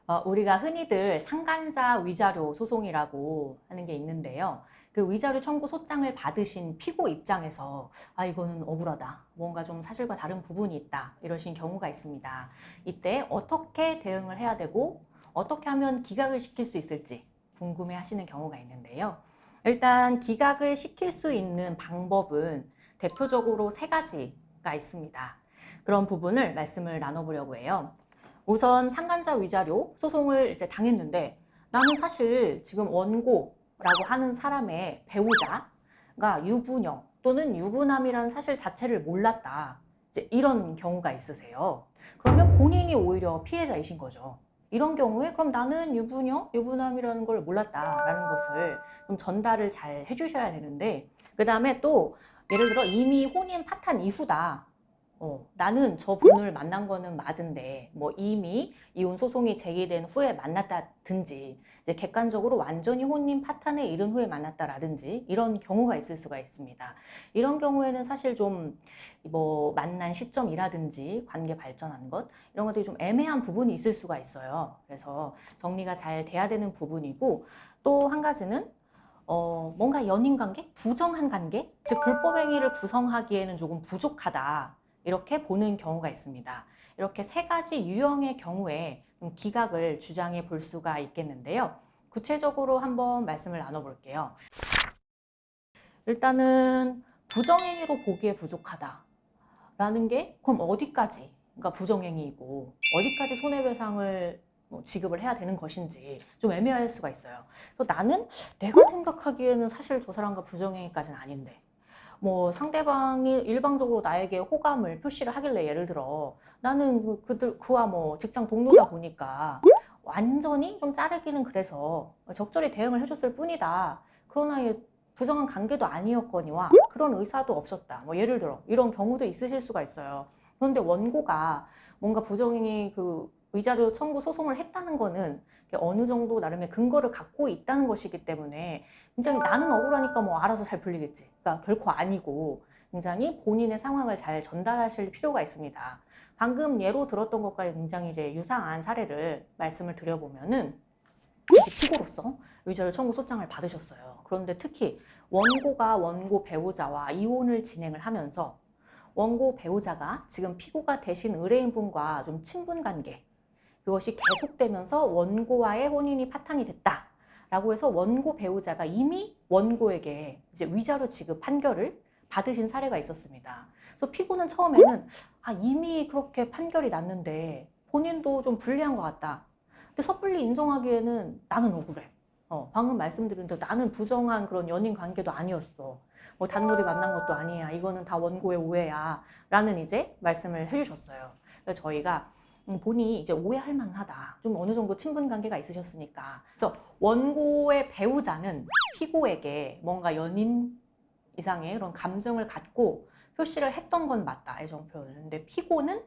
우리가 흔히들 상간자 위자료 소송이라고 하는 게 있는데요. 그 위자료 청구 소장을 받으신 피고 입장에서 이거는 억울하다. 뭔가 좀 사실과 다른 부분이 있다. 이러신 경우가 있습니다. 이때 어떻게 대응을 해야 되고 어떻게 하면 기각을 시킬 수 있을지 궁금해 하시는 경우가 있는데요. 일단 기각을 시킬 수 있는 방법은 대표적으로 세 가지가 있습니다. 그런 부분을 말씀을 나눠보려고 해요. 우선 상간자 위자료 소송을 이제 당했는데 나는 사실 지금 원고라고 하는 사람의 배우자가 유부녀 또는 유부남이라는 사실 자체를 몰랐다. 이제 이런 경우가 있으세요. 그러면 본인이 오히려 피해자이신 거죠. 이런 경우에 그럼 나는 유부녀, 유부남이라는 걸 몰랐다라는 것을 좀 전달을 잘 해주셔야 되는데, 그 다음에 또 예를 들어 이미 혼인 파탄 이후다. 나는 저 분을 만난 거는 맞은데, 뭐 이미 이혼 소송이 제기된 후에 만났다든지, 이제 객관적으로 완전히 혼인 파탄에 이른 후에 만났다라든지, 이런 경우가 있을 수가 있습니다. 이런 경우에는 사실 좀, 뭐, 만난 시점이라든지, 관계 발전한 것, 이런 것들이 좀 애매한 부분이 있을 수가 있어요. 그래서 정리가 잘 돼야 되는 부분이고, 또 한 가지는, 뭔가 연인 관계? 부정한 관계? 즉, 불법 행위를 구성하기에는 조금 부족하다. 이렇게 보는 경우가 있습니다. 이렇게 세 가지 유형의 경우에 기각을 주장해 볼 수가 있겠는데요. 구체적으로 한번 말씀을 나눠볼게요. 일단은 부정행위로 보기에 부족하다라는 게 그럼 어디까지가 부정행위이고 어디까지 손해배상을 지급을 해야 되는 것인지 좀 애매할 수가 있어요. 그래서 나는 내가 생각하기에는 사실 저 사람과 부정행위까지는 아닌데 뭐 상대방이 일방적으로 나에게 호감을 표시를 하길래 예를 들어 나는 그와 뭐 직장 동료다 보니까 완전히 좀 자르기는 그래서 적절히 대응을 해줬을 뿐이다. 그러나 부정한 관계도 아니었거니와 그런 의사도 없었다. 뭐 예를 들어 이런 경우도 있으실 수가 있어요. 그런데 원고가 뭔가 부정행위 그 위자료 청구 소송을 했다는 거는 어느 정도 나름의 근거를 갖고 있다는 것이기 때문에 굉장히 나는 억울하니까 뭐 알아서 잘 풀리겠지. 그러니까 결코 아니고 굉장히 본인의 상황을 잘 전달하실 필요가 있습니다. 방금 예로 들었던 것과 굉장히 이제 유사한 사례를 말씀을 드려보면은 피고로서 위자료 청구 소장을 받으셨어요. 그런데 특히 원고가 원고 배우자와 이혼을 진행을 하면서 원고 배우자가 지금 피고가 되신 의뢰인분과 좀 친분 관계 그것이 계속되면서 원고와의 혼인이 파탄이 됐다. 라고 해서 원고 배우자가 이미 원고에게 이제 위자료 지급 판결을 받으신 사례가 있었습니다. 그래서 피고는 처음에는 이미 그렇게 판결이 났는데 본인도 좀 불리한 것 같다. 근데 섣불리 인정하기에는 나는 억울해. 방금 말씀드린 대로 나는 부정한 그런 연인 관계도 아니었어. 뭐 단둘이 만난 것도 아니야. 이거는 다 원고의 오해야. 라는 이제 말씀을 해주셨어요. 그래서 저희가 본인이 이제 오해할 만하다. 좀 어느 정도 친분 관계가 있으셨으니까. 그래서 원고의 배우자는 피고에게 뭔가 연인 이상의 그런 감정을 갖고 표시를 했던 건 맞다. 애정 표현을. 근데 피고는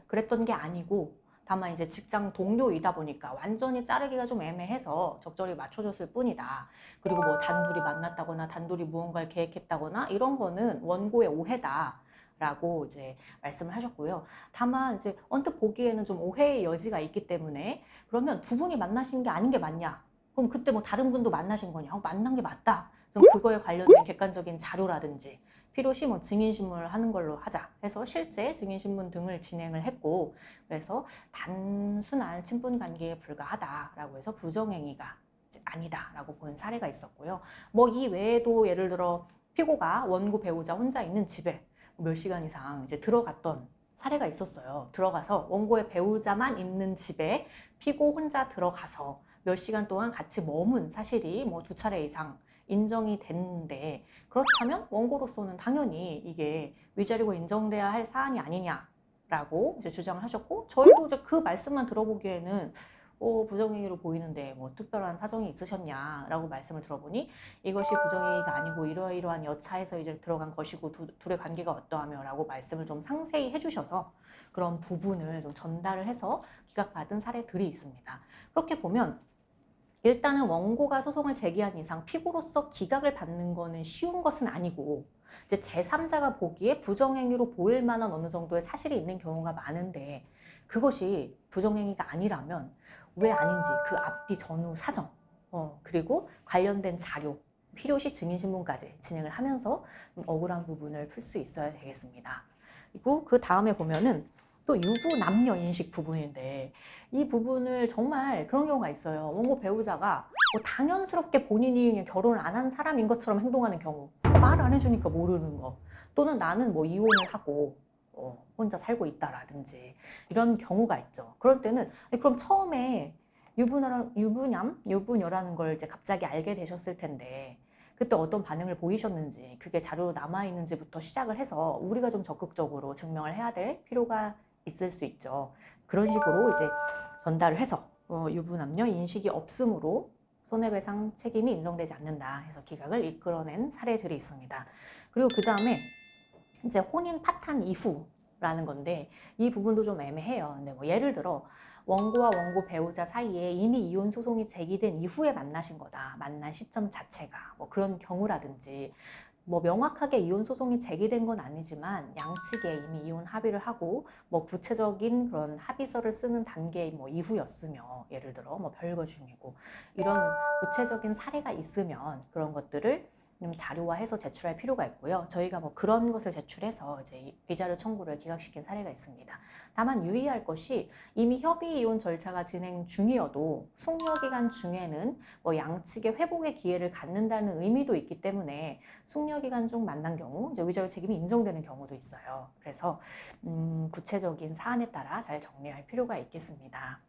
그랬던 게 아니고 다만 이제 직장 동료이다 보니까 완전히 자르기가 좀 애매해서 적절히 맞춰줬을 뿐이다. 그리고 뭐 단둘이 만났다거나 단둘이 무언가를 계획했다거나 이런 거는 원고의 오해다. 라고 이제 말씀을 하셨고요. 다만 이제 언뜻 보기에는 좀 오해의 여지가 있기 때문에 그러면 두 분이 만나신 게 아닌 게 맞냐? 그럼 그때 뭐 다른 분도 만나신 거냐? 만난 게 맞다. 그럼 그거에 관련된 객관적인 자료라든지 필요시 뭐 증인신문을 하는 걸로 하자 해서 실제 증인신문 등을 진행을 했고 그래서 단순한 친분 관계에 불과하다라고 해서 부정행위가 아니다라고 보는 사례가 있었고요. 뭐 이 외에도 예를 들어 피고가 원고 배우자 혼자 있는 집에 몇 시간 이상 이제 들어갔던 사례가 있었어요. 들어가서 원고의 배우자만 있는 집에 피고 혼자 들어가서 몇 시간 동안 같이 머문 사실이 뭐 2차례 이상 인정이 됐는데 그렇다면 원고로서는 당연히 이게 위자료가 인정돼야 할 사안이 아니냐라고 이제 주장을 하셨고 저희도 이제 그 말씀만 들어보기에는 부정행위로 보이는데 뭐 특별한 사정이 있으셨냐라고 말씀을 들어보니 이것이 부정행위가 아니고 이러이러한 여차해서 이제 들어간 것이고 둘의 관계가 어떠하며라고 말씀을 좀 상세히 해주셔서 그런 부분을 좀 전달을 해서 기각받은 사례들이 있습니다. 그렇게 보면 일단은 원고가 소송을 제기한 이상 피고로서 기각을 받는 거는 쉬운 것은 아니고 이제 제3자가 보기에 부정행위로 보일 만한 어느 정도의 사실이 있는 경우가 많은데 그것이 부정행위가 아니라면 왜 아닌지 그 앞뒤 전후 사정, 그리고 관련된 자료, 필요시 증인신문까지 진행을 하면서 억울한 부분을 풀 수 있어야 되겠습니다. 그리고 그 다음에 보면은 또 유부 남녀 인식 부분인데, 이 부분을 정말 그런 경우가 있어요. 원고 배우자가 뭐 당연스럽게 본인이 결혼을 안 한 사람인 것처럼 행동하는 경우, 말 안 해주니까 모르는 거, 또는 나는 뭐 이혼을 하고 혼자 살고 있다라든지 이런 경우가 있죠. 그럴 때는 그럼 처음에 유부녀라는 걸 이제 갑자기 알게 되셨을 텐데 그때 어떤 반응을 보이셨는지, 그게 자료로 남아있는지부터 시작을 해서 우리가 좀 적극적으로 증명을 해야 될 필요가 있을 수 있죠. 그런 식으로 이제 전달을 해서 유부남녀 인식이 없음으로 손해배상 책임이 인정되지 않는다 해서 기각을 이끌어낸 사례들이 있습니다. 그리고 그 다음에 이제 혼인 파탄 이후라는 건데, 이 부분도 좀 애매해요. 근데 뭐 예를 들어 원고와 원고 배우자 사이에 이미 이혼 소송이 제기된 이후에 만나신 거다, 만난 시점 자체가 뭐 그런 경우라든지, 뭐 명확하게 이혼 소송이 제기된 건 아니지만 양측에 이미 이혼 합의를 하고 뭐 구체적인 그런 합의서를 쓰는 단계 뭐 이후였으며, 예를 들어 뭐 별거 중이고 이런 구체적인 사례가 있으면 그런 것들을 좀 자료화해서 제출할 필요가 있고요. 저희가 뭐 그런 것을 제출해서 이제 비자료 청구를 기각시킨 사례가 있습니다. 다만 유의할 것이, 이미 협의 이혼 절차가 진행 중이어도 숙려 기간 중에는 뭐 양측의 회복의 기회를 갖는다는 의미도 있기 때문에 숙려 기간 중 만난 경우 이제 위자료 책임이 인정되는 경우도 있어요. 그래서 구체적인 사안에 따라 잘 정리할 필요가 있겠습니다.